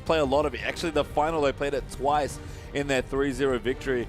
play a lot of it. Actually, the final, they played it twice in their 3-0 victory.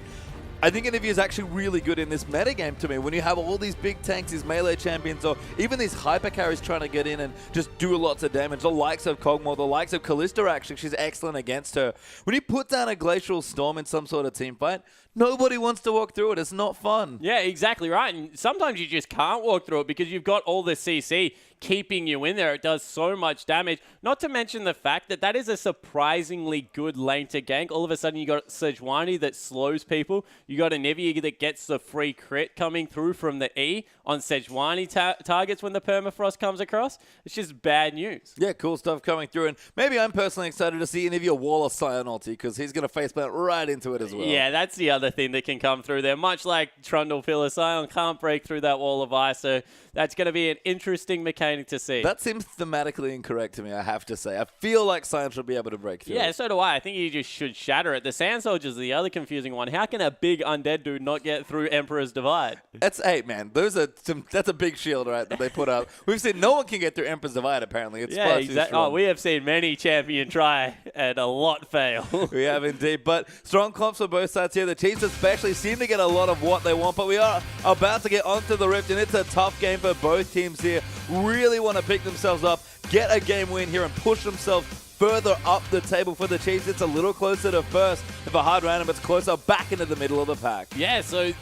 I think Inivia is actually really good in this metagame to me. When you have all these big tanks, these melee champions, or even these hyper carries trying to get in and just do lots of damage, the likes of Kog'Maw, the likes of Kalista, actually, she's excellent against her. When you put down a Glacial Storm in some sort of team fight, nobody wants to walk through it. It's not fun. Yeah, exactly right. And sometimes you just can't walk through it because you've got all the CC keeping you in there. It does so much damage. Not to mention the fact that that is a surprisingly good lane to gank. All of a sudden, you got Sejuani that slows people. You got Anivia that gets the free crit coming through from the E on Sejuani targets when the permafrost comes across. It's just bad news. Yeah, cool stuff coming through. And maybe I'm personally excited to see Anivia wall a Sion ulti because he's going to faceplant right into it as well. Yeah, that's the other thing that can come through there. Much like Trundle Pillar, Sion can't break through that wall of ice. So that's going to be an interesting mechanic to see. That seems thematically incorrect to me, I have to say. I feel like Sion should be able to break through. Yeah, so do I. I think you just should shatter it. The Sand Soldier's the other confusing one. How can a big undead dude not get through Emperor's Divide? That's man. That's a big shield, right, that they put up. We've seen no one can get through Emperor's Divide, apparently. It's yeah, exactly. Oh, we have seen many champion try and a lot fail. We have indeed. But strong comps for both sides here. The Chiefs especially seem to get a lot of what they want, but we are about to get onto the Rift, and it's a tough game for both teams here. Really want to pick themselves up, get a game win here, and push themselves further up the table. For the Chiefs, it's a little closer to first. If a hard random, it's closer back into the middle of the pack. Yeah, so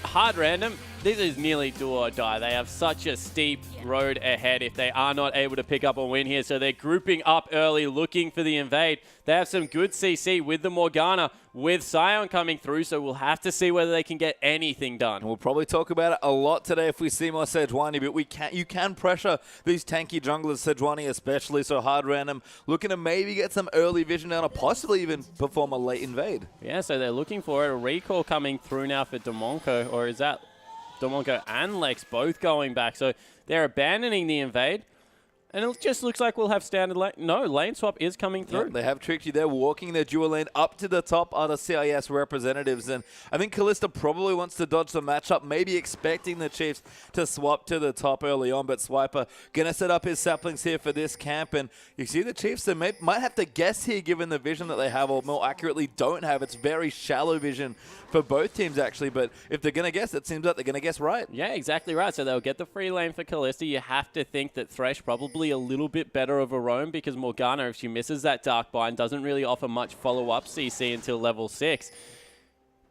hard random, this is nearly do or die. They have such a steep road ahead if they are not able to pick up a win here. So they're grouping up early, looking for the invade. They have some good CC with the Morgana, with Sion coming through, so we'll have to see whether they can get anything done. We'll probably talk about it a lot today if we see more Sejuani, but you can pressure these tanky junglers, Sejuani especially, so hard random, looking to maybe get some early vision down or possibly even perform a late invade. Yeah, so they're looking for it. A recall coming through now for Domonko, or is that Domonko and Lex both going back? So they're abandoning the invade. And it just looks like we'll have standard lane. No, lane swap is coming through. Yep, they have tricked you. They're walking their dual lane up to the top are the CIS representatives. And I think Kalista probably wants to dodge the matchup, maybe expecting the Chiefs to swap to the top early on. But Swiper going to set up his saplings here for this camp. And you see the Chiefs they might have to guess here given the vision that they have, or more accurately don't have. It's very shallow vision for both teams, actually. But if they're going to guess, it seems like they're going to guess right. Yeah, exactly right. So they'll get the free lane for Kalista. You have to think that Thresh probably a little bit better of a roam because Morgana, if she misses that Dark Bind, doesn't really offer much follow-up CC until level 6.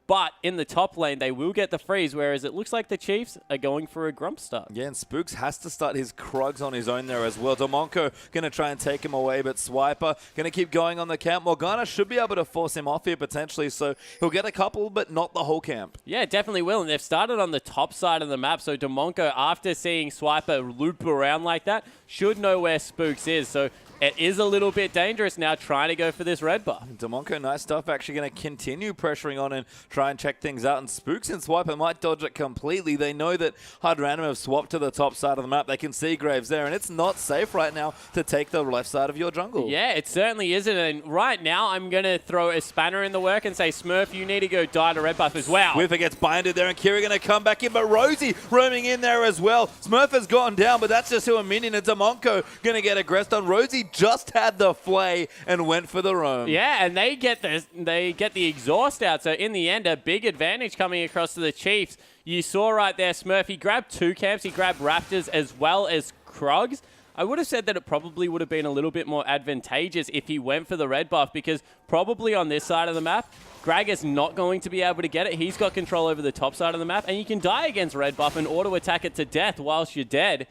But in the top lane, they will get the freeze, whereas it looks like the Chiefs are going for a Grump start. Yeah, and Spooks has to start his Krugs on his own there as well. Domonko going to try and take him away, but Swiper going to keep going on the camp. Morgana should be able to force him off here potentially, so he'll get a couple, but not the whole camp. Yeah, definitely will, and they've started on the top side of the map, so Domonko, after seeing Swiper loop around like that, should know where Spooks is, so it is a little bit dangerous now trying to go for this red buff. Domonko, nice stuff, actually going to continue pressuring on and try and check things out. And Spooks and Swiper might dodge it completely. They know that Hard Random have swapped to the top side of the map. They can see Graves there, and it's not safe right now to take the left side of your jungle. Yeah, it certainly isn't. And right now, I'm going to throw a spanner in the work and say, Smurf, you need to go die to red buff as well. Whiffer gets binded there, and Kira going to come back in, but Rosie roaming in there as well. Smurf has gone down, but that's just who a minion, and Domonko going to get aggressed on. Rosie just had the flay and went for the roam. Yeah, and they get the exhaust out. So in the end, a big advantage coming across to the Chiefs. You saw right there, Smurf, he grabbed 2 camps. He grabbed Raptors as well as Krugs. I would have said that it probably would have been a little bit more advantageous if he went for the red buff, because probably on this side of the map, Greg is not going to be able to get it. He's got control over the top side of the map, and you can die against red buff and auto-attack it to death whilst you're dead.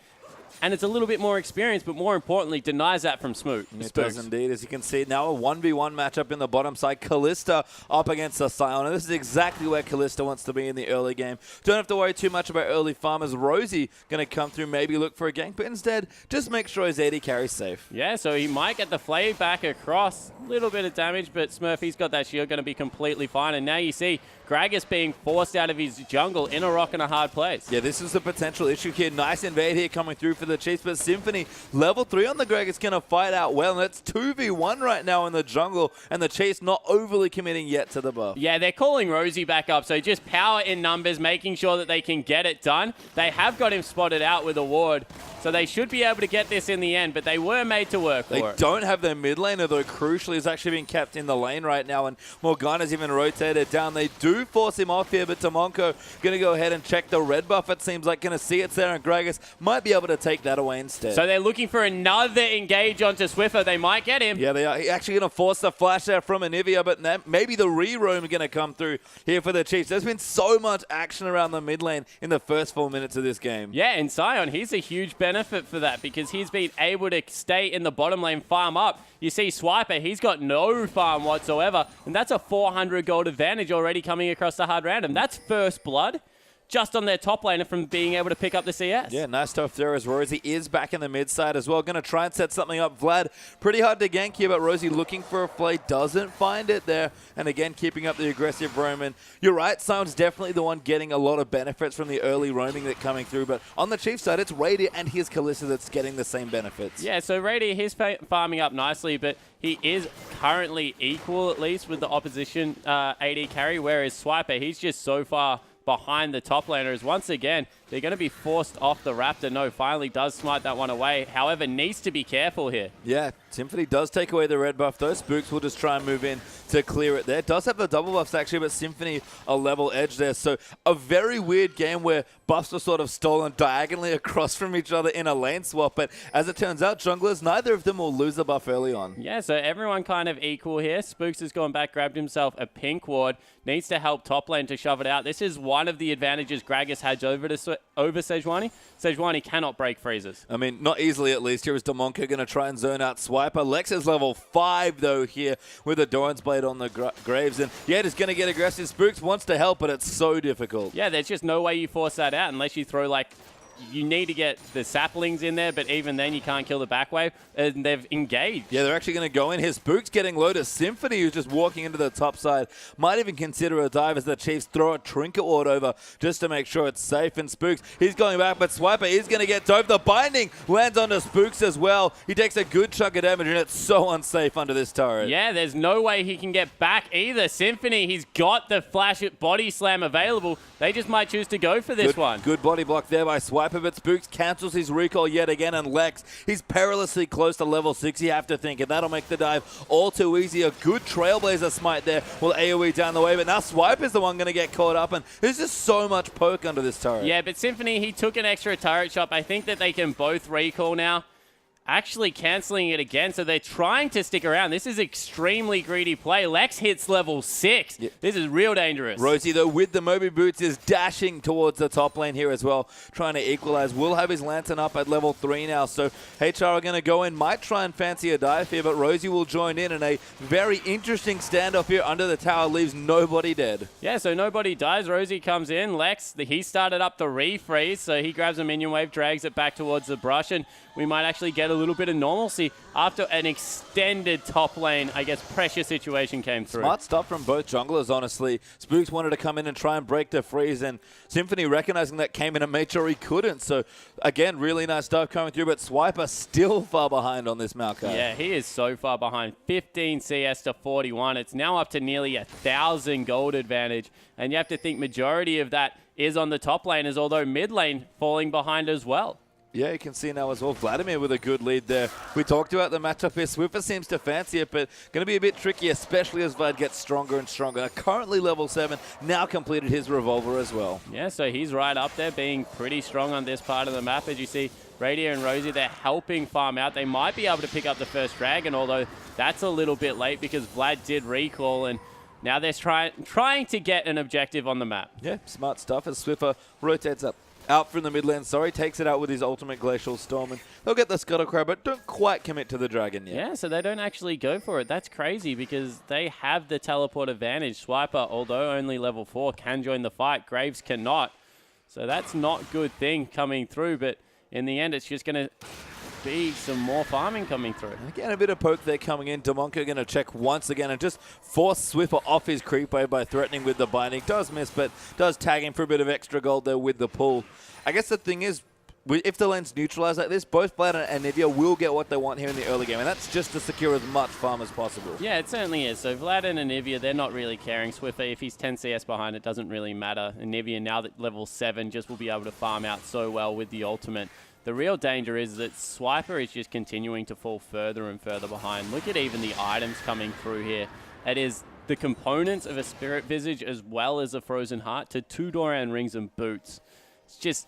And it's a little bit more experience, but more importantly, denies that from Smoot. It does indeed. As you can see, now a 1v1 matchup in the bottom side. Kalista up against the Sion. And this is exactly where Kalista wants to be in the early game. Don't have to worry too much about early farmers. Rosie going to come through, maybe look for a gank, but instead, just make sure his AD carry's safe. Yeah, so he might get the flay back across. A little bit of damage, but Smurfy's got that shield, going to be completely fine. And now you see Gragas being forced out of his jungle in a rock and a hard place. Yeah, this is the potential issue here. Nice invade here coming through for for the Chiefs, but Symphony, level 3 on the Greg, is going to fight out well, and it's 2v1 right now in the jungle, and the Chiefs not overly committing yet to the buff. Yeah, they're calling Rosie back up, so just power in numbers, making sure that they can get it done. They have got him spotted out with a ward, so they should be able to get this in the end, but they were made to work for it. They don't have their mid laner, though, crucially, is actually being kept in the lane right now, and Morgana's even rotated down. They do force him off here, but Damonko going to go ahead and check the red buff, it seems like, going to see it's there, and Gragas might be able to take that away instead. So they're looking for another engage onto Swiffer. They might get him. Yeah, they are actually going to force the flash there from Anivia, but maybe the re-roam going to come through here for the Chiefs. There's been so much action around the mid lane in the first 4 minutes of this game. Yeah, and Sion, he's a huge benefit for that because he's been able to stay in the bottom lane, farm up. You see Swiper, he's got no farm whatsoever, and that's a 400 gold advantage already coming across the hard random. That's first blood just on their top laner from being able to pick up the CS. Yeah, nice stuff there as Rosie is back in the mid side as well. Going to try and set something up. Vlad, pretty hard to gank here, but Rosie looking for a play, doesn't find it there. And again, keeping up the aggressive roam. And you're right, Sion's definitely the one getting a lot of benefits from the early roaming that's coming through. But on the Chiefs side, it's Radiant and his Kalista that's getting the same benefits. Yeah, so Radiant, he's farming up nicely, but he is currently equal, at least, with the opposition AD carry, whereas Swiper, he's just so far behind the top laners. Once again, they're going to be forced off the Raptor. No, finally does smite that one away. However, needs to be careful here. Yeah, Symphony does take away the red buff, though. Spooks will just try and move in to clear it there. Does have the double buffs, actually, but Symphony a level edge there. So a very weird game where buffs are sort of stolen diagonally across from each other in a lane swap. But as it turns out, junglers, neither of them will lose the buff early on. Yeah, so everyone kind of equal here. Spooks has gone back, grabbed himself a pink ward. Needs to help top lane to shove it out. This is one of the advantages Gragas has over Sejuani. Sejuani cannot break freezes. I mean, not easily at least. Here is Damonko going to try and zone out Swiper. Lex is level 5, though, here with a Doran's Blade on the Graves. And yeah, just going to get aggressive. Spooks wants to help, but it's so difficult. Yeah, there's just no way you force that out unless you throw, like, you need to get the saplings in there, but even then you can't kill the back wave, and they've engaged. Yeah, they're actually going to go in here. Spook's getting low to Symphony, who's just walking into the top side. Might even consider a dive as the Chiefs throw a Trinket Ward over just to make sure it's safe. And Spooks, he's going back, but Swiper is going to get dove. The binding lands onto Spooks as well. He takes a good chunk of damage, and it's so unsafe under this turret. Yeah, there's no way he can get back either. Symphony, he's got the flash body slam available. They just might choose to go for this one. Good body block there by Swiper, but Spooks cancels his recall yet again, and Lex, he's perilously close to level 6, you have to think, and that'll make the dive all too easy. A good Trailblazer smite there will AoE down the way, but now Swiper's the one going to get caught up, and there's just so much poke under this turret. Yeah, but Symphony, he took an extra turret shot. I think that they can both recall now. Actually canceling it again, so they're trying to stick around. This is extremely greedy play. Lex hits level 6. Yep. This is real dangerous. Rosie, though, with the Moby Boots, is dashing towards the top lane here as well, trying to equalize. Will have his Lantern up at level 3 now, so HR are going to go in, might try and fancy a dive here, but Rosie will join in a very interesting standoff here under the tower, leaves nobody dead. Yeah, so nobody dies. Rosie comes in. Lex, he started up the refreeze, so he grabs a minion wave, drags it back towards the brush, and we might actually get a little bit of normalcy after an extended top lane, I guess, pressure situation came through. Smart stuff from both junglers, honestly. Spooks wanted to come in and try and break the freeze, and Symphony, recognizing that, came in and made sure he couldn't. So, again, really nice stuff coming through, but Swiper still far behind on this Maokai. Yeah, he is so far behind. 15 CS to 41. It's now up to nearly 1,000 gold advantage, and you have to think majority of that is on the top laners, although mid lane falling behind as well. Yeah, you can see now as well, Vladimir with a good lead there. We talked about the matchup here. Swiffer seems to fancy it, but going to be a bit tricky, especially as Vlad gets stronger and stronger. Currently level 7, now completed his revolver as well. Yeah, so he's right up there, being pretty strong on this part of the map. As you see, Radio and Rosie, they're helping farm out. They might be able to pick up the first dragon, although that's a little bit late because Vlad did recall, and now they're trying to get an objective on the map. Yeah, smart stuff as Swiffer rotates up. Out from the mid lane, takes it out with his ultimate Glacial Storm, and they'll get the Scuttle Crab, but don't quite commit to the Dragon yet. Yeah, so they don't actually go for it. That's crazy because they have the teleport advantage. Swiper, although only level 4, can join the fight. Graves cannot. So that's not a good thing coming through, but in the end, it's just going to be some more farming coming through. Again, a bit of poke there coming in. Damonko going to check once again and just force Swiffer off his creep wave by threatening with the binding. Does miss, but does tag him for a bit of extra gold there with the pull. I guess the thing is, if the lane's neutralized like this, both Vlad and Nivea will get what they want here in the early game, and that's just to secure as much farm as possible. Yeah, it certainly is. So Vlad and Anivia, they're not really caring. Swiffer, if he's 10 CS behind, it doesn't really matter. Anivia, now that level 7, just will be able to farm out so well with the ultimate. The real danger is that Swiper is just continuing to fall further and further behind. Look at even the items coming through here. It is the components of a Spirit Visage as well as a Frozen Heart to 2 Doran Rings and Boots. It's just...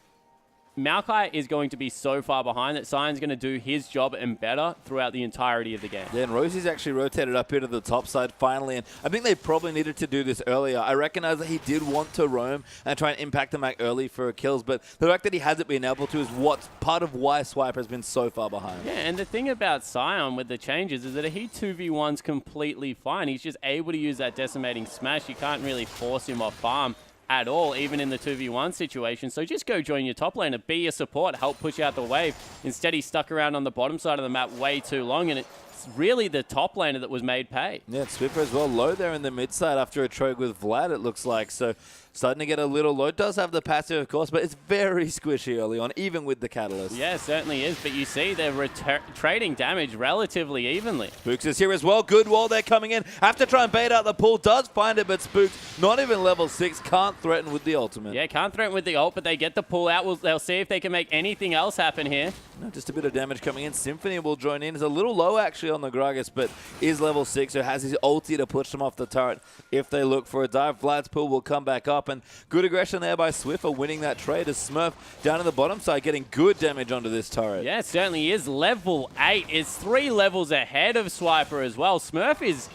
Maokai is going to be so far behind that Cyan's going to do his job and better throughout the entirety of the game. Yeah, and Rosie's actually rotated up here to the top side finally, and I think they probably needed to do this earlier. I recognize that he did want to roam and try and impact the Mac early for kills, but the fact that he hasn't been able to is what's part of why Swiper has been so far behind. Yeah, and the thing about Cyan with the changes is that he 2v1's completely fine. He's just able to use that decimating smash. You can't really force him off farm at all, even in the 2v1 situation. So just go join your top laner, be your support, help push out the wave. Instead, he stuck around on the bottom side of the map way too long, and it's really the top laner that was made pay. Yeah, Swiffer as well, low there in the mid side after a trade with Vlad, it looks like. So starting to get a little low. Does have the passive, of course, but it's very squishy early on, even with the Catalyst. Yeah, it certainly is. But you see they're trading damage relatively evenly. Spooks is here as well. Good wall there coming in. Have to try and bait out the pull. Does find it, but Spooks, not even level 6, can't threaten with the ultimate. Yeah, can't threaten with the ult, but they get the pull out. They'll see if they can make anything else happen here. No, just a bit of damage coming in. Symphony will join in. It's a little low, actually, on the Gragas, but is level 6, so has his ulti to push them off the turret if they look for a dive. Vlad's pull will come back up, and good aggression there by Swiffer, winning that trade as Smurf down in the bottom side, getting good damage onto this turret. Yeah, it certainly is. Level 8 is 3 levels ahead of Swiper as well. Smurf is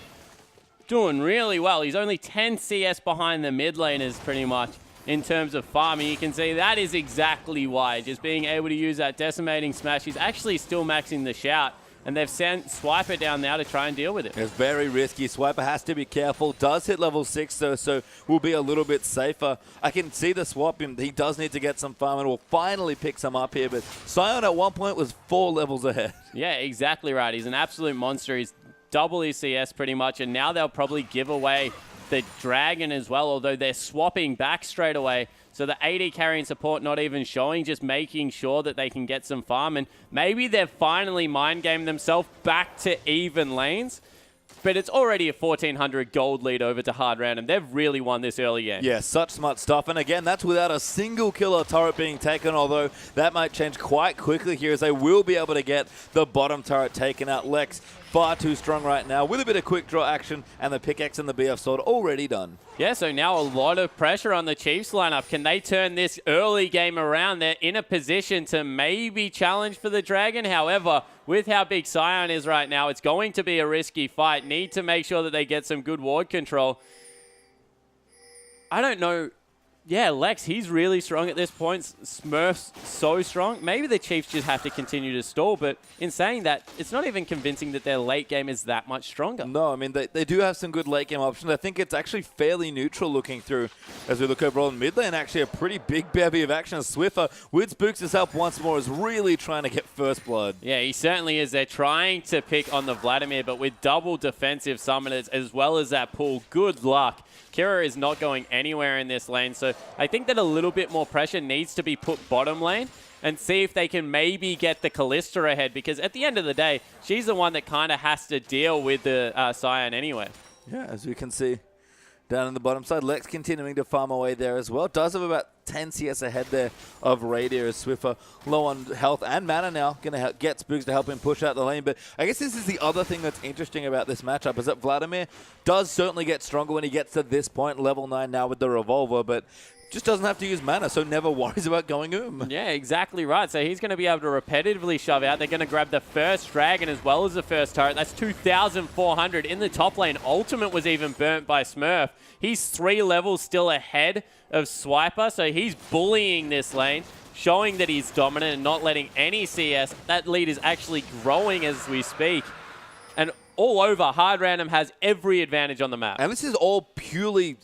doing really well. He's only 10 CS behind the mid laners pretty much in terms of farming. You can see that is exactly why. Just being able to use that decimating smash. He's actually still maxing the shout, and they've sent Swiper down now to try and deal with it. It's very risky. Swiper has to be careful. Does hit level 6 though, so will be a little bit safer. I can see the swap. He does need to get some farm and will finally pick some up here, but Sion at one point was 4 levels ahead. Yeah, exactly right. He's an absolute monster. He's double his CS pretty much, and now they'll probably give away the Dragon as well, although they're swapping back straight away. So the AD carrying support not even showing, just making sure that they can get some farm. And maybe they've finally mind-gamed themselves back to even lanes. But it's already a 1,400 gold lead over to Hard Random. They've really won this early game. Yeah, such smart stuff. And again, that's without a single killer turret being taken, although that might change quite quickly here as they will be able to get the bottom turret taken out. Lex, far too strong right now with a bit of quick draw action, and the pickaxe and the BF sword already done. Yeah, so now a lot of pressure on the Chiefs lineup. Can they turn this early game around? They're in a position to maybe challenge for the Dragon. However, with how big Sion is right now, it's going to be a risky fight. Need to make sure that they get some good ward control. I don't know. Yeah, Lex, he's really strong at this point. Smurf's so strong. Maybe the Chiefs just have to continue to stall, but in saying that, it's not even convincing that their late game is that much stronger. No, I mean, they do have some good late game options. I think it's actually fairly neutral looking through as we look overall in mid lane. Actually, a pretty big bevy of action. Swiffer, with Spooks' help once more, is really trying to get first blood. Yeah, he certainly is. They're trying to pick on the Vladimir, but with double defensive summoners as well as that pull, good luck. Kira is not going anywhere in this lane, so I think that a little bit more pressure needs to be put bottom lane and see if they can maybe get the Callista ahead, because at the end of the day, she's the one that kind of has to deal with the Sion anyway. Yeah, as we can see down in the bottom side, Lex continuing to farm away there as well. Does have about 10 CS ahead there of Radier as Swiffer low on health and mana now. Going to get Spooks to help him push out the lane. But I guess this is the other thing that's interesting about this matchup is that Vladimir does certainly get stronger when he gets to this point, level 9 now with the Revolver, but just doesn't have to use mana, so never worries about going Yeah, exactly right. So he's going to be able to repetitively shove out. They're going to grab the first Dragon as well as the first turret. That's 2,400 in the top lane. Ultimate was even burnt by Smurf. He's 3 levels still ahead of Swiper, so he's bullying this lane, showing that he's dominant and not letting any CS. That lead is actually growing as we speak. And all over, Hard Random has every advantage on the map. And this is all purely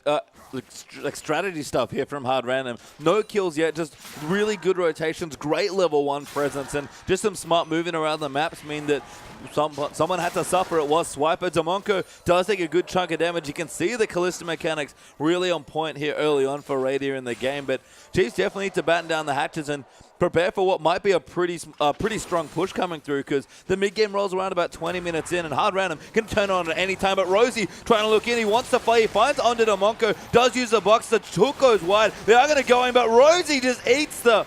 like strategy stuff here from Hard Random. No kills yet, just really good rotations, great level 1 presence, and just some smart moving around the maps mean that someone had to suffer. It was Swiper. Demonko does take a good chunk of damage. You can see the Callista mechanics really on point here early on for Radier in the game, but Chiefs definitely need to batten down the hatches, and prepare for what might be a pretty strong push coming through, because the mid-game rolls around about 20 minutes in, and Hard Random can turn on at any time. But Rosie trying to look in. He wants to fight. He finds onto Demonko. Does use the box. The hook goes wide. They are going to go in, but Rosie just eats the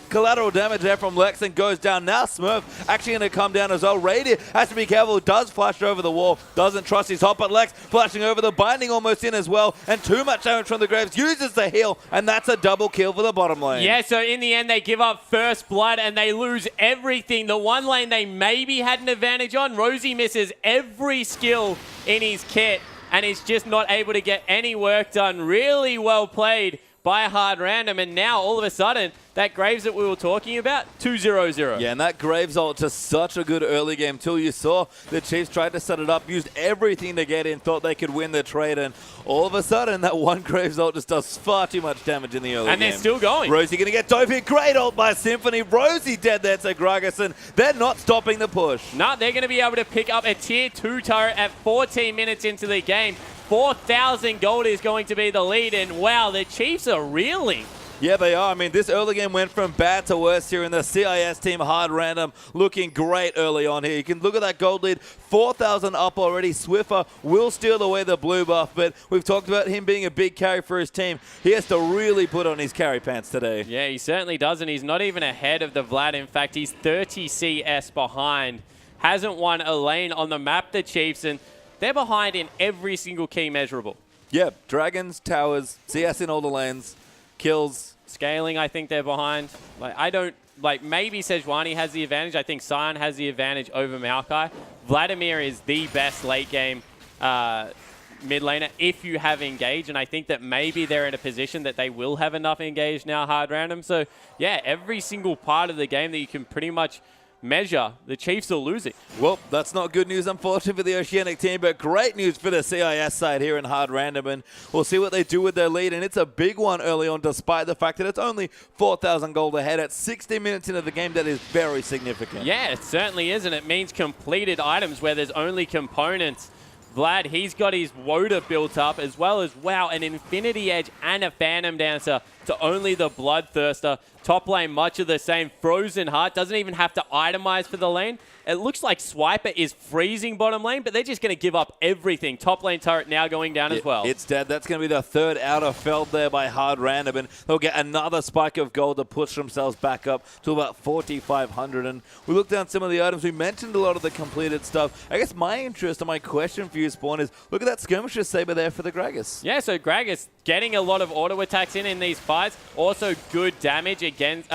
collateral damage there from Lex and goes down. Now Smurf actually going to come down as well. Radiant has to be careful. Does flash over the wall. Doesn't trust his hop, but Lex flashing over the binding almost in as well. And too much damage from the Graves. Uses the heal, and that's a double kill for the bottom lane. Yeah, so in the end, they give up first blood and they lose everything. The one lane they maybe had an advantage on, Rosie misses every skill in his kit and is just not able to get any work done. Really well played by Hard Random, and now all of a sudden that Graves that we were talking about, 2-0-0. Yeah, and that Graves ult, just such a good early game tool. You saw the Chiefs tried to set it up, used everything to get in, thought they could win the trade, and all of a sudden that one Graves ult just does far too much damage in the early game. And they're still going. Rosie going to get dove here. Great ult by Symphony. Rosie dead there to Gragas, and they're not stopping the push. No, they're going to be able to pick up a tier 2 turret at 14 minutes into the game. 4,000 gold is going to be the lead, and wow, the Chiefs are reeling. Yeah, they are. I mean, this early game went from bad to worse here in the CIS team. Hard Random looking great early on here. You can look at that gold lead, 4,000 up already. Swiffer will steal away the blue buff, but we've talked about him being a big carry for his team. He has to really put on his carry pants today. Yeah, he certainly does, and he's not even ahead of the Vlad. In fact, he's 30 CS behind. Hasn't won a lane on the map, the Chiefs, and they're behind in every single key measurable. Yeah, Dragons, Towers, CS in all the lanes, kills. Scaling, I think they're behind. Maybe Sejuani has the advantage. I think Sion has the advantage over Maokai. Vladimir is the best late game mid laner if you have engage, and I think that maybe they're in a position that they will have enough engage now, Hard Random. So yeah, every single part of the game that you can pretty much measure, the Chiefs are losing. Well, that's not good news, unfortunately, for the Oceanic team, but great news for the CIS side here in Hard Random, and we'll see what they do with their lead, and it's a big one early on, despite the fact that it's only 4,000 gold ahead at 60 minutes into the game. That is very significant. Yeah, it certainly is, and it means completed items where there's only components. Vlad, he's got his Woda built up, as well as, wow, an Infinity Edge and a Phantom Dancer to only the Bloodthirster. Top lane, much of the same. Frozen Heart doesn't even have to itemize for the lane. It looks like Swiper is freezing bottom lane, but they're just going to give up everything. Top lane turret now going down as well. It's dead. That's going to be the third outer felled there by Hard Random, and they'll get another spike of gold to push themselves back up to about 4,500. And we looked down some of the items. We mentioned a lot of the completed stuff. I guess my interest and my question for you, Spawn, is look at that Skirmisher Saber there for the Gragas. Yeah, so Gragas getting a lot of auto attacks in these fights. Also good damage against,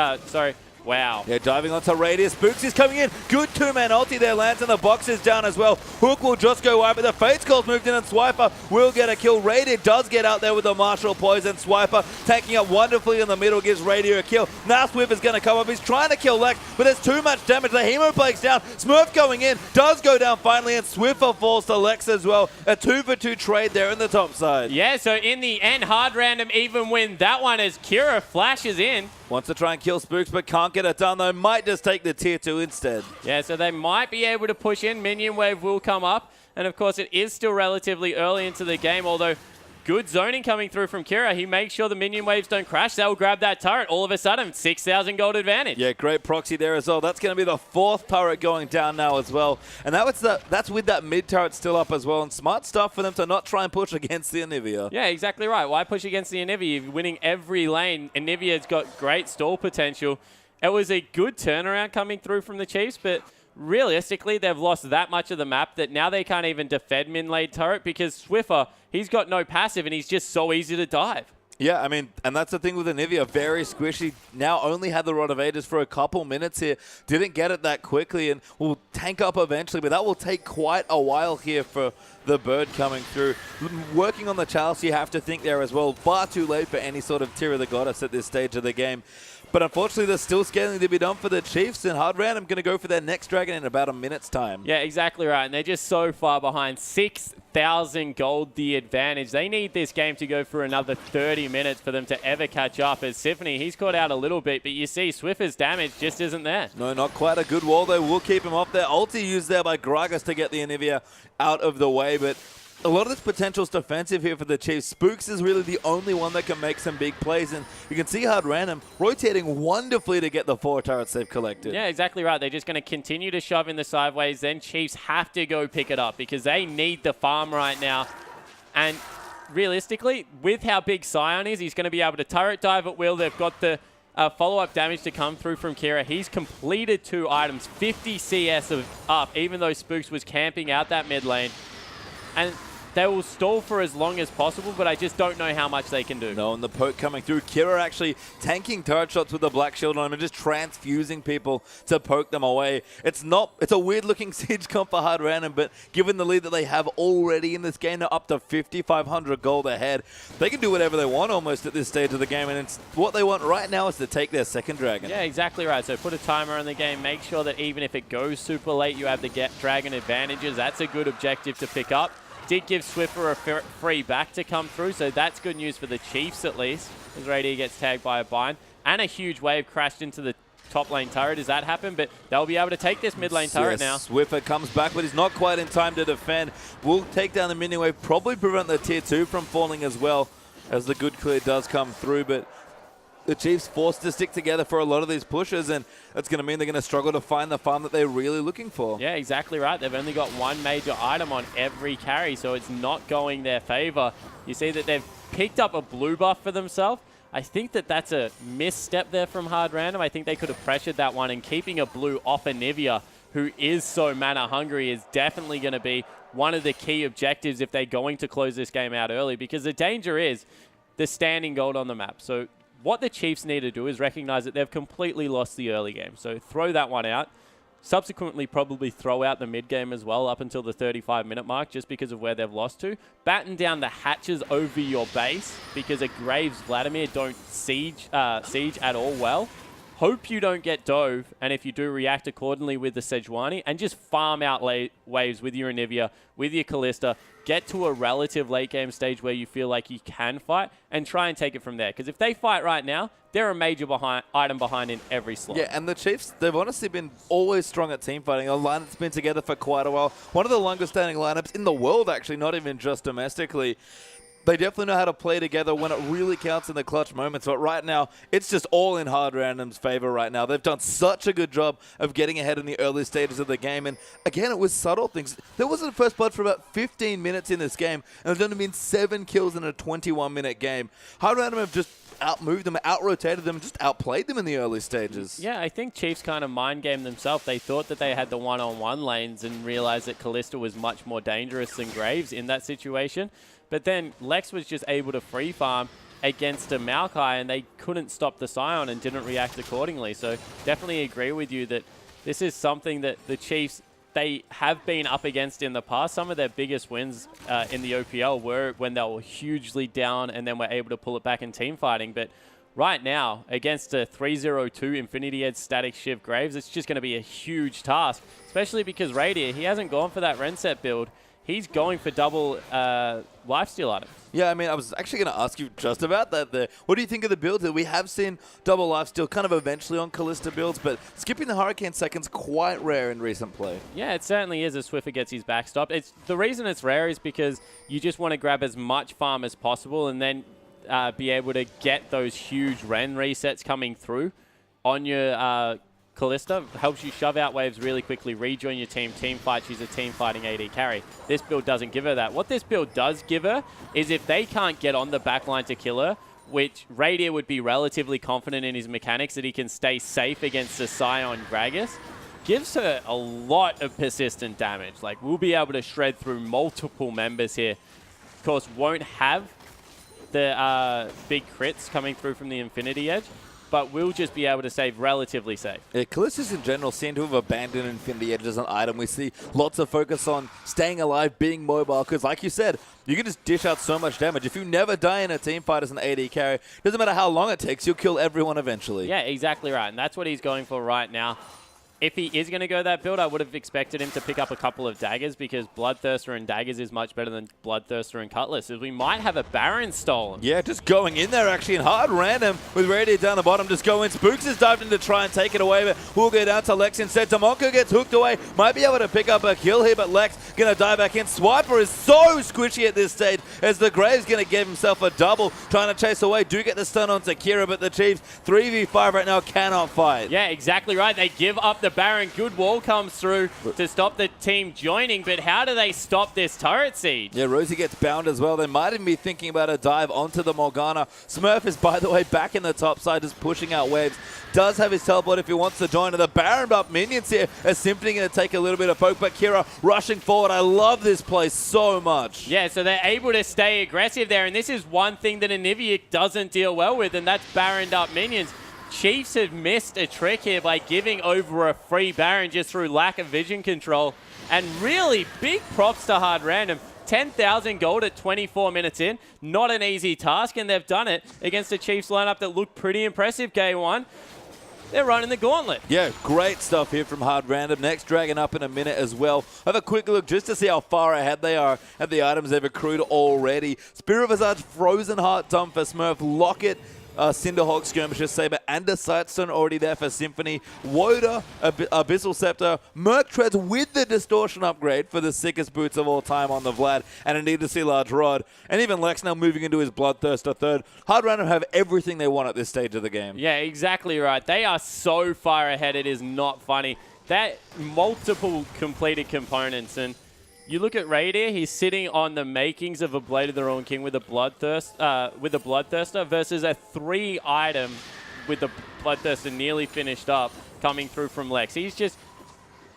wow. Yeah, diving onto Radius. Spooks is coming in. Good two-man ulti there. Lands and the box is down as well. Hook will just go wide, but the Fates Call's moved in and Swiper will get a kill. Radius does get out there with the Martial Poison. Swiper taking up wonderfully in the middle, gives Radius a kill. Now Swift is going to come up. He's trying to kill Lex, but there's too much damage. The Hemoplague's down. Smurf going in. Does go down finally, and Swiffer falls to Lex as well. A 2-for-2 trade there in the top side. Yeah, so in the end, Hard Random even win that one as Kira flashes in. Wants to try and kill Spooks, but can't get it done, though. Might just take the tier 2 instead. Yeah, so they might be able to push in. Minion wave will come up. And, of course, it is still relatively early into the game, although good zoning coming through from Kira. He makes sure the minion waves don't crash. They'll grab that turret. All of a sudden, 6,000 gold advantage. Yeah, great proxy there as well. That's going to be the fourth turret going down now as well. And that's with that mid turret still up as well. And smart stuff for them to not try and push against the Anivia. Yeah, exactly right. Why push against the Anivia? You're winning every lane. Anivia's got great stall potential. It was a good turnaround coming through from the Chiefs, but realistically, they've lost that much of the map that now they can't even defend mid-lane turret because Swiffer, he's got no passive and he's just so easy to dive. Yeah, I mean, and that's the thing with Anivia, very squishy. Now only had the Rod of Ages for a couple minutes here. Didn't get it that quickly and will tank up eventually, but that will take quite a while here for the Bird coming through. Working on the Chalice, you have to think there as well. Far too late for any sort of Tear of the Goddess at this stage of the game. But unfortunately, there's still scaling to be done for the Chiefs, and Hard Random going to go for their next dragon in about a minute's time. Yeah, exactly right. And they're just so far behind. 6,000 gold the advantage. They need this game to go for another 30 minutes for them to ever catch up. As Symphony, he's caught out a little bit, but you see Swiffer's damage just isn't there. No, not quite a good wall, though. We'll keep him off there. Ulti used there by Gragas to get the Anivia out of the way, but a lot of this potential's defensive here for the Chiefs. Spooks is really the only one that can make some big plays, and you can see Hard Random rotating wonderfully to get the 4 turrets they've collected. Yeah, exactly right. They're just going to continue to shove in the sideways. Then Chiefs have to go pick it up because they need the farm right now. And realistically, with how big Sion is, he's going to be able to turret dive at will. They've got the follow-up damage to come through from Kira. He's completed 2 items, 50 CS up, even though Spooks was camping out that mid lane. And they will stall for as long as possible, but I just don't know how much they can do. No, and the poke coming through. Kira actually tanking turret shots with the black shield on him and just transfusing people to poke them away. It's a weird-looking siege comp for Hard Random, but given the lead that they have already in this game, they're up to 5,500 gold ahead. They can do whatever they want almost at this stage of the game, and it's what they want right now is to take their second dragon. Yeah, exactly right. So put a timer on the game. Make sure that even if it goes super late, you have the dragon advantages. That's a good objective to pick up. Did give Swiffer a free back to come through, so that's good news for the Chiefs at least, as Radier gets tagged by a bind. And a huge wave crashed into the top lane turret. Does that happen? But they'll be able to take this mid lane turret now. Swiffer comes back, but he's not quite in time to defend. Will take down the mini wave, probably prevent the tier 2 from falling as well, as the good clear does come through. But the Chiefs forced to stick together for a lot of these pushes, and that's going to mean they're going to struggle to find the farm that they're really looking for. Yeah, exactly right. They've only got 1 major item on every carry, so it's not going their favor. You see that they've picked up a blue buff for themselves. I think that that's a misstep there from Hard Random. I think they could have pressured that one, and keeping a blue off Anivia, who is so mana hungry, is definitely going to be one of the key objectives if they're going to close this game out early, because the danger is the standing gold on the map. So what the Chiefs need to do is recognize that they've completely lost the early game. So throw that one out. Subsequently, probably throw out the mid game as well up until the 35-minute mark just because of where they've lost to. Batten down the hatches over your base because a Graves Vladimir don't siege at all well. Hope you don't get dove, and if you do, react accordingly with the Sejuani, and just farm out waves with your Anivia, with your Kalista. Get to a relative late game stage where you feel like you can fight, and try and take it from there. Because if they fight right now, they're a major item behind in every slot. Yeah, and the Chiefs, they've honestly been always strong at team fighting. A line that's been together for quite a while. One of the longest standing lineups in the world, actually, not even just domestically. They definitely know how to play together when it really counts in the clutch moments. But right now, it's just all in Hard Random's favor right now. They've done such a good job of getting ahead in the early stages of the game. And again, it was subtle things. There wasn't a first blood for about 15 minutes in this game. And there's only been 7 kills in a 21-minute game. Hard Random have just outmoved them, out-rotated them, just outplayed them in the early stages. Yeah, I think Chiefs kind of mind-gamed themselves. They thought that they had the one-on-one lanes and realized that Kalista was much more dangerous than Graves in that situation. But then Lex was just able to free farm against a Maokai, and they couldn't stop the Sion and didn't react accordingly. So definitely agree with you that this is something that the Chiefs, they have been up against in the past. Some of their biggest wins in the OPL were when they were hugely down and then were able to pull it back in team fighting. But right now, against a 3-0-2 Infinity Edge static Shiv Graves, it's just going to be a huge task, especially because Radier, he hasn't gone for that Renset build. He's going for double lifesteal items. Yeah, I mean, I was actually going to ask you just about that there. What do you think of the builds? We have seen double lifesteal kind of eventually on Kalista builds, but skipping the Hurricane second's quite rare in recent play. Yeah, it certainly is as Swiffer gets his back stopped. The reason it's rare is because you just want to grab as much farm as possible and then be able to get those huge Ren resets coming through on your Kalista. Helps you shove out waves really quickly, rejoin your team fight. She's a team fighting AD carry. This build doesn't give her that. What this build does give her is if they can't get on the backline to kill her, which Radier would be relatively confident in his mechanics that he can stay safe against the Sion Gragas, gives her a lot of persistent damage. Like, we'll be able to shred through multiple members here. Of course, won't have the big crits coming through from the Infinity Edge, but we'll just be able to save relatively safe. Yeah, Kalistas in general seem to have abandoned Infinity Edge as an item. We see lots of focus on staying alive, being mobile, because like you said, you can just dish out so much damage. If you never die in a team fight as an AD carry, doesn't matter how long it takes, you'll kill everyone eventually. Yeah, exactly right, and that's what he's going for right now. if he is going to go that build, I would have expected him to pick up a couple of daggers because Bloodthirster and daggers is much better than Bloodthirster and Cutlass, as we might have a Baron stolen. Yeah, just going in there actually in hard random with Radiant down the bottom, just going. Spooks has dived in to try and take it away, but we'll go down to Lex instead. Tamonko gets hooked away, might be able to pick up a kill here, but Lex going to dive back in. Swiper is so squishy at this stage as the Graves going to give himself a double, trying to chase away. Do get the stun onto Kira, but the Chiefs 3v5 right now cannot fight. Yeah, exactly right. They give up the Baron. Good wall comes through to stop the team joining, but how do they stop this turret siege? Yeah, Rosie gets bound as well. They might even be thinking about a dive onto the Morgana. Smurf is, by the way, back in the top side, just pushing out waves. Does have his teleport if he wants to join. And the Baron buff minions here are simply going to take a little bit of poke, but Kira rushing forward. I love this play so much. Yeah, so they're able to stay aggressive there, and this is one thing that Aniviak doesn't deal well with, and that's Baroned up minions. Chiefs have missed a trick here by giving over a free Baron just through lack of vision control. And really big props to Hard Random. 10,000 gold at 24 minutes in. Not an easy task, and they've done it against a Chiefs lineup that looked pretty impressive game one. They're running the gauntlet. Yeah, great stuff here from Hard Random. Next Dragon up in a minute as well. Have a quick look just to see how far ahead they are at the items they've accrued already. Spirit Visage, Frozen Heart, Dom for Smurf, Locket, Cinderhawk, Skirmisher, Saber, and a Sightstone already there for Symphony. Woda, Abyssal Scepter, Merc Treads with the Distortion upgrade for the sickest boots of all time on the Vlad, and a Need to See Large Rod. And even Lex now moving into his Bloodthirster third. Hard Random have everything they want at this stage of the game. Yeah, exactly right. They are so far ahead, it is not funny. That multiple completed components, and you look at Radier, he's sitting on the makings of a Blade of the Ruined King with a Bloodthirster versus a 3-item with the Bloodthirster nearly finished up coming through from Lex.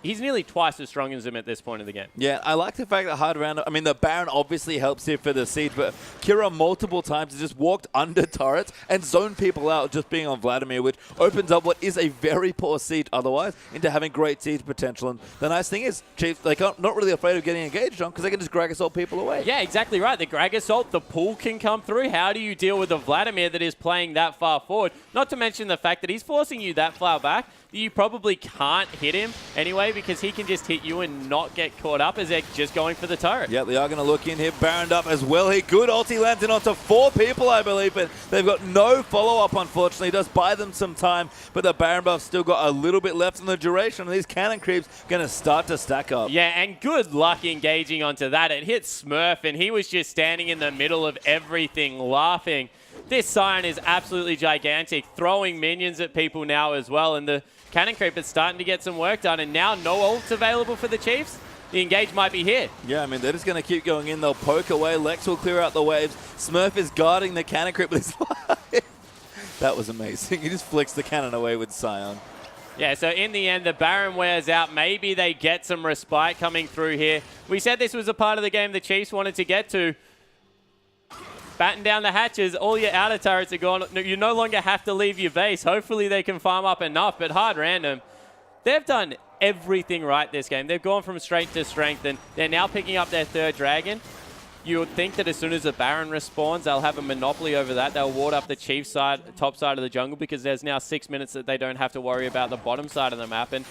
He's nearly twice as strong as him at this point of the game. Yeah, I like the fact that Hard Random, I mean, the Baron obviously helps here for the siege, but Kira multiple times has just walked under turrets and zoned people out just being on Vladimir, which opens up what is a very poor siege otherwise into having great siege potential. And the nice thing is, Chiefs, they're not really afraid of getting engaged on because they can just Grag Assault people away. Yeah, exactly right. The Grag Assault, the pool can come through. How do you deal with a Vladimir that is playing that far forward? Not to mention the fact that he's forcing you that far back. You probably can't hit him anyway because he can just hit you and not get caught up as they're just going for the turret. Yeah, they are going to look in here. Baroned up as well. He good ulti lands in onto 4 people, I believe, but they've got no follow-up, unfortunately. It does buy them some time, but the Baron buff's still got a little bit left in the duration, and these cannon creeps going to start to stack up. Yeah, and good luck engaging onto that. It hit Smurf, and he was just standing in the middle of everything laughing. This Scion is absolutely gigantic, throwing minions at people now as well, and the Cannon Creep is starting to get some work done, and now no ults available for the Chiefs. The engage might be here. Yeah, I mean, they're just going to keep going in. They'll poke away. Lex will clear out the waves. Smurf is guarding the Cannon Creep with his life. That was amazing. He just flicks the cannon away with Scion. Yeah, so in the end, the Baron wears out. Maybe they get some respite coming through here. We said this was a part of the game the Chiefs wanted to get to. Batten down the hatches, all your outer turrets are gone. You no longer have to leave your base. Hopefully they can farm up enough, but Hard Random, they've done everything right this game. They've gone from strength to strength, and they're now picking up their 3rd dragon. You would think that as soon as the Baron respawns, they'll have a monopoly over that. They'll ward up the Chief side, top side of the jungle, because there's now 6 minutes that they don't have to worry about the bottom side of the map, and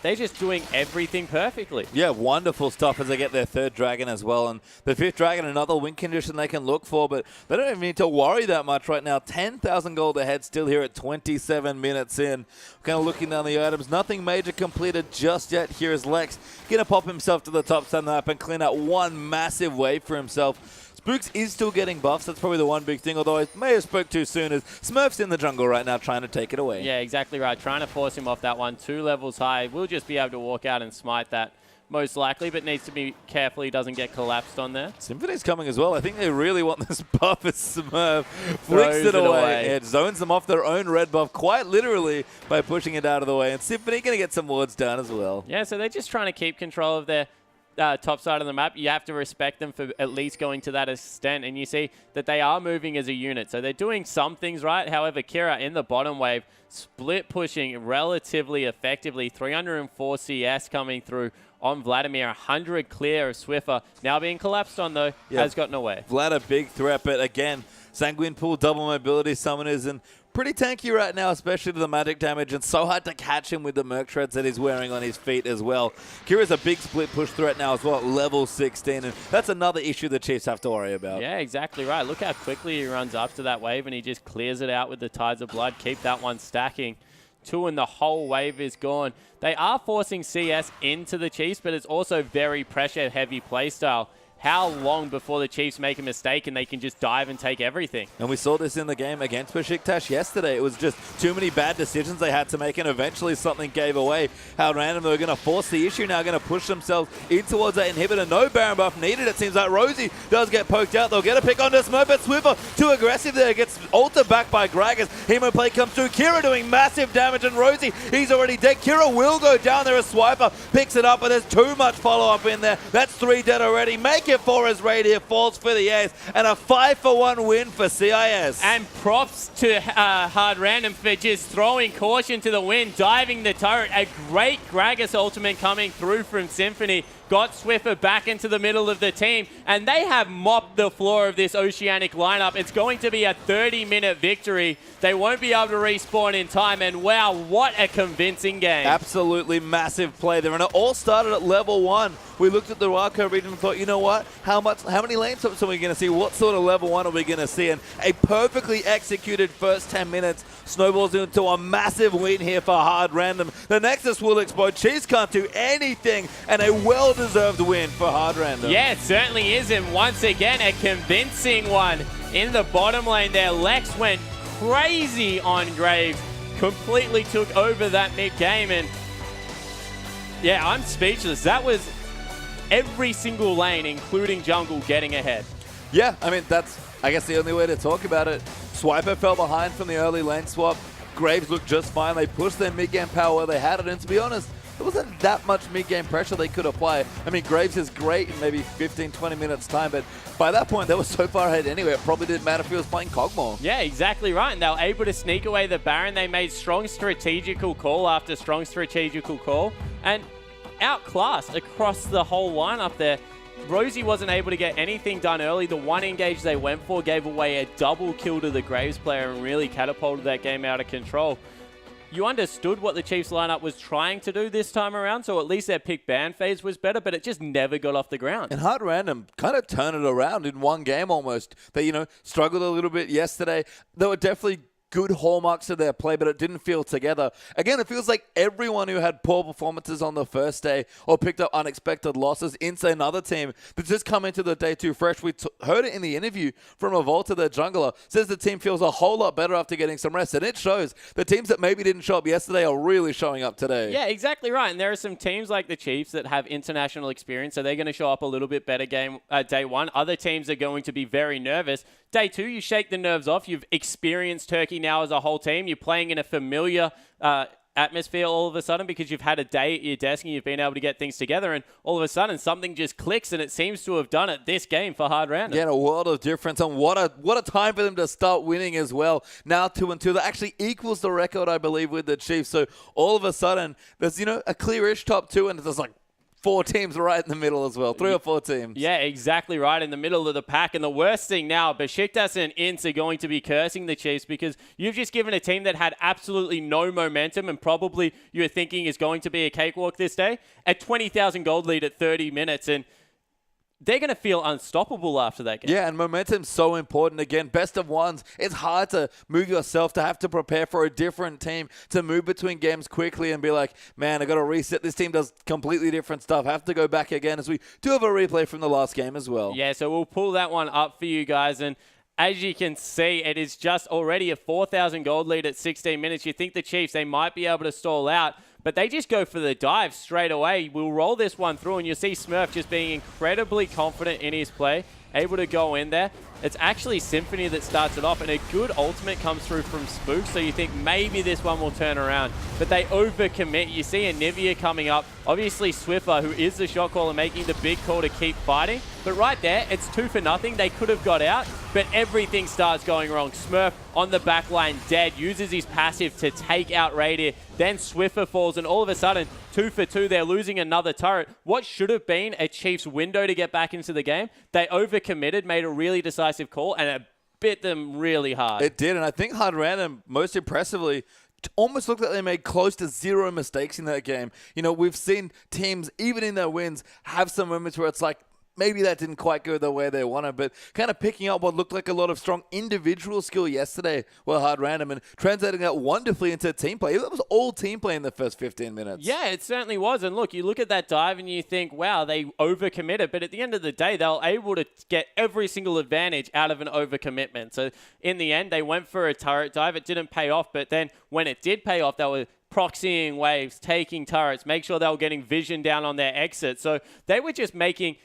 they're just doing everything perfectly. Yeah, wonderful stuff as they get their 3rd dragon as well. And the 5th dragon, another win condition they can look for, but they don't even need to worry that much right now. 10,000 gold ahead still here at 27 minutes in. Kind of looking down the items. Nothing major completed just yet. Here is Lex going to pop himself to the top side of the map and clean out one massive wave for himself. Spooks is still getting buffs. That's probably the one big thing, although I may have spoke too soon, as Smurf's in the jungle right now trying to take it away. Yeah, exactly right. Trying to force him off that one. 2 levels high. We'll just be able to walk out and smite that most likely, but needs to be careful he doesn't get collapsed on there. Symphony's coming as well. I think they really want this buff as Smurf flicks it away. It zones them off their own red buff quite literally by pushing it out of the way. And Symphony going to get some wards down as well. Yeah, so they're just trying to keep control of their top side of the map. You have to respect them for at least going to that extent, and you see that they are moving as a unit. So they're doing some things right. However, Kira in the bottom wave, split pushing relatively effectively. 304 CS coming through on Vladimir. 100 clear of Swiffer. Now being collapsed on, though, has gotten away. Vlad a big threat, but again, Sanguine Pool, double mobility summoners, and pretty tanky right now, especially to the magic damage, and so hard to catch him with the Merc Shreds that he's wearing on his feet as well. Kira's a big split push threat now as well at level 16, and that's another issue the Chiefs have to worry about. Yeah, exactly right. Look how quickly he runs up to that wave, and he just clears it out with the Tides of Blood. Keep that one stacking. 2 and the whole wave is gone. They are forcing CS into the Chiefs, but it's also very pressure-heavy playstyle. How long before the Chiefs make a mistake and they can just dive and take everything? And we saw this in the game against Besiktas yesterday. It was just too many bad decisions they had to make, and eventually something gave away. How random they were going to force the issue now, going to push themselves in towards that inhibitor. No Baron buff needed. It seems like Rosie does get poked out. They'll get a pick onto Smurf, but Swiffer too aggressive there. Gets ulted back by Gragas. Hemo play comes through. Kira doing massive damage, and Rosie, he's already dead. Kira will go down there as Swiper picks it up, but there's too much follow-up in there. That's 3 dead already. Make it 4 as Raid here falls for the ace, and a 5-for-1 win for CIS. And props to Hard Random for just throwing caution to the wind, diving the turret. A great Gragas ultimate coming through from Symphony. Got Swiffer back into the middle of the team, and they have mopped the floor of this Oceanic lineup. It's going to be a 30-minute victory. They won't be able to respawn in time, and wow, what a convincing game. Absolutely massive play there, and it all started at level 1. We looked at the Wildcard region and thought, you know what, how many lane swaps are we going to see? What sort of level 1 are we going to see? And a perfectly executed first 10 minutes snowballs into a massive win here for Hard Random. The Nexus will explode. Chiefs can't do anything, and a well-deserved win for Hard Random. Yeah, it certainly is, and once again, a convincing one. In the bottom lane there, Lex went crazy on Graves, completely took over that mid-game, and yeah, I'm speechless. That was every single lane, including jungle, getting ahead. Yeah, I mean, that's, I guess, the only way to talk about it. Swiper fell behind from the early lane swap. Graves looked just fine. They pushed their mid-game power where they had it, and to be honest, there wasn't that much mid-game pressure they could apply. I mean, Graves is great in maybe 15, 20 minutes time, but by that point, they were so far ahead anyway, it probably didn't matter if he was playing Cogmore. Yeah, exactly right. And they were able to sneak away the Baron. They made strong strategical call after strong strategical call, and outclassed across the whole lineup there. Rosie wasn't able to get anything done early. The one engage they went for gave away a double kill to the Graves player and really catapulted that game out of control. You understood what the Chiefs lineup was trying to do this time around, so at least their pick ban phase was better, but it just never got off the ground. And Hard Random kind of turned it around in one game almost. They, struggled a little bit yesterday. They were definitely good hallmarks of their play, but it didn't feel together. Again, it feels like everyone who had poor performances on the first day or picked up unexpected losses into another team that's just come into the day too fresh. We heard it in the interview from Revolta, their jungler, says the team feels a whole lot better after getting some rest, and it shows. The teams that maybe didn't show up yesterday are really showing up today. Yeah, exactly right. And there are some teams like the Chiefs that have international experience, so they're going to show up a little bit better day one. Other teams are going to be very nervous. Day two, you shake the nerves off. You've experienced Turkey now as a whole team. You're playing in a familiar atmosphere all of a sudden because you've had a day at your desk and you've been able to get things together, and all of a sudden something just clicks, and it seems to have done it this game for Hard Random. Yeah, a world of difference, and what a time for them to start winning as well. Now 2-2, that actually equals the record, I believe, with the Chiefs. So all of a sudden there's a clearish top 2, and there's like 4 teams right in the middle as well. 3 or 4 teams. Yeah, exactly right in the middle of the pack. And the worst thing now, Besiktas and Ints are going to be cursing the Chiefs because you've just given a team that had absolutely no momentum and probably you're thinking is going to be a cakewalk this day, a 20,000 gold lead at 30 minutes. And they're going to feel unstoppable after that game. Yeah, and momentum's so important. Again, best of ones. It's hard to move yourself, to have to prepare for a different team, to move between games quickly and be like, man, I got to reset. This team does completely different stuff. Have to go back again, as we do have a replay from the last game as well. Yeah, so we'll pull that one up for you guys. And as you can see, it is just already a 4,000 gold lead at 16 minutes. You think the Chiefs, they might be able to stall out, but they just go for the dive straight away. We'll roll this one through, and you'll see Smurf just being incredibly confident in his play, able to go in there. It's actually Symphony that starts it off, and a good ultimate comes through from Spook, so you think maybe this one will turn around. But they overcommit. You see Anivia coming up. Obviously Swiffer, who is the shot caller, making the big call to keep fighting. But right there, it's 2-0. They could have got out, but everything starts going wrong. Smurf on the back line, dead, uses his passive to take out Radier. Then Swiffer falls, and all of a sudden, 2 for 2, they're losing another turret. What should have been a Chiefs window to get back into the game, they overcommitted, made a really decisive call, and a bit them really hard. It did, and I think Hard Random, most impressively, almost looked like they made close to zero mistakes in that game. You know, we've seen teams, even in their wins, have some moments where it's like, maybe that didn't quite go the way they wanted, but kind of picking up what looked like a lot of strong individual skill yesterday were Hard Random and translating that wonderfully into team play. It was all team play in the first 15 minutes. Yeah, it certainly was. And look, you look at that dive and you think, wow, they overcommitted. But at the end of the day, they were able to get every single advantage out of an overcommitment. So in the end, they went for a turret dive. It didn't pay off. But then when it did pay off, they were proxying waves, taking turrets, make sure they were getting vision down on their exit. So they were just making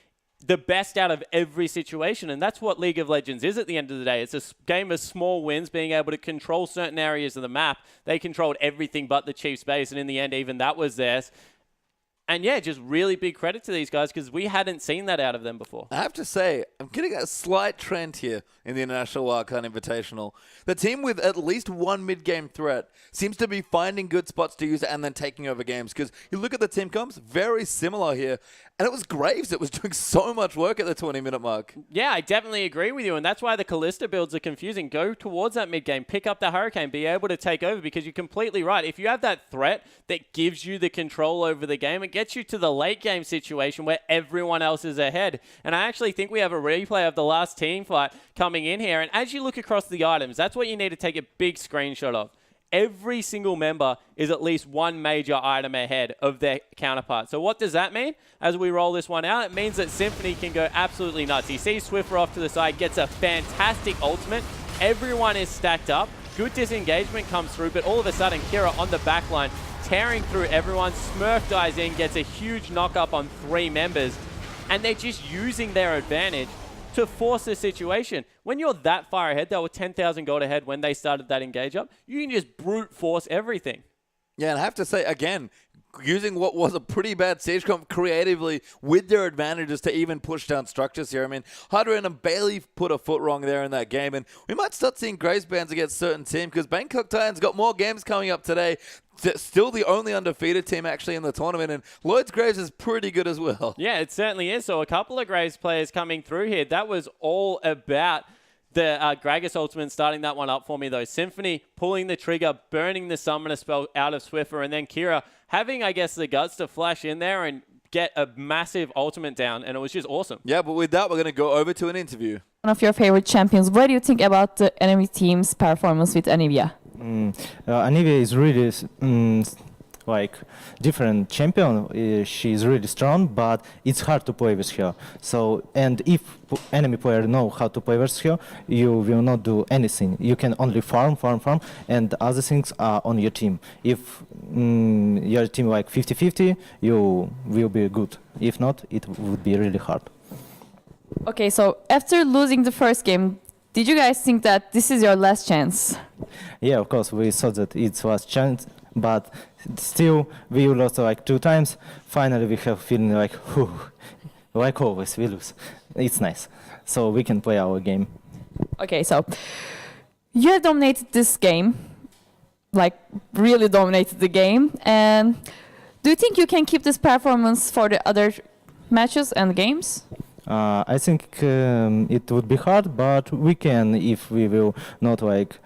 the best out of every situation, and that's what League of Legends is at the end of the day. It's a game of small wins, being able to control certain areas of the map. They controlled everything but the Chiefs base, and in the end, even that was theirs. And yeah, just really big credit to these guys because we hadn't seen that out of them before. I have to say, I'm getting a slight trend here in the International Wildcard Invitational. The team with at least one mid-game threat seems to be finding good spots to use and then taking over games. Because you look at the team comps, very similar here. And it was Graves that was doing so much work at the 20-minute mark. Yeah, I definitely agree with you. And that's why the Kalista builds are confusing. Go towards that mid-game, pick up the Hurricane, be able to take over because you're completely right. If you have that threat that gives you the control over the game, it gets you to the late game situation where everyone else is ahead. And I actually think we have a replay of the last team fight coming in here. And as you look across the items, that's what you need to take a big screenshot of. Every single member is at least one major item ahead of their counterpart. So what does that mean? As we roll this one out, it means that Symphony can go absolutely nuts. You see Swiffer off to the side, gets a fantastic ultimate. Everyone is stacked up. Good disengagement comes through, but all of a sudden, Kira on the back line, tearing through everyone. Smurf dives in, gets a huge knock-up on 3 members, and they're just using their advantage to force the situation. When you're that far ahead, they were 10,000 gold ahead when they started that engage up, you can just brute force everything. Yeah, and I have to say, again, using what was a pretty bad Siege comp creatively with their advantages to even push down structures here. I mean, Hard Random barely put a foot wrong there in that game, and we might start seeing Graves bans against certain teams because Bangkok Titans got more games coming up today. Still the only undefeated team actually in the tournament, and Lloyd's Graves is pretty good as well. Yeah, it certainly is. So a couple of Graves players coming through here. That was all about the Gragas ultimate starting that one up for me, though. Symphony pulling the trigger, burning the summoner spell out of Swiffer, and then Kira having, I guess, the guts to flash in there and get a massive ultimate down, and it was just awesome. Yeah, but with that, we're going to go over to an interview. One of your favorite champions. What do you think about the enemy team's performance with Anivia? Anivia is really like different champion. She is really strong, but it's hard to play with her. So, and if enemy player know how to play with her, you will not do anything. You can only farm, and other things are on your team. If your team like 50-50, you will be good. If not, it would be really hard. Okay, so after losing the first game, did you guys think that this is your last chance? Yeah, of course, we thought that it's last chance, but still, we lost like 2 times. Finally, we have feeling like, whew, like always, we lose. It's nice. So we can play our game. Okay, so you have dominated this game, like really dominated the game. And do you think you can keep this performance for the other matches and games? I think it would be hard, but we can if we will not like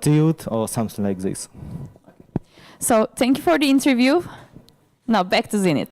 tilt or something like this. So thank you for the interview. Now back to Zenit.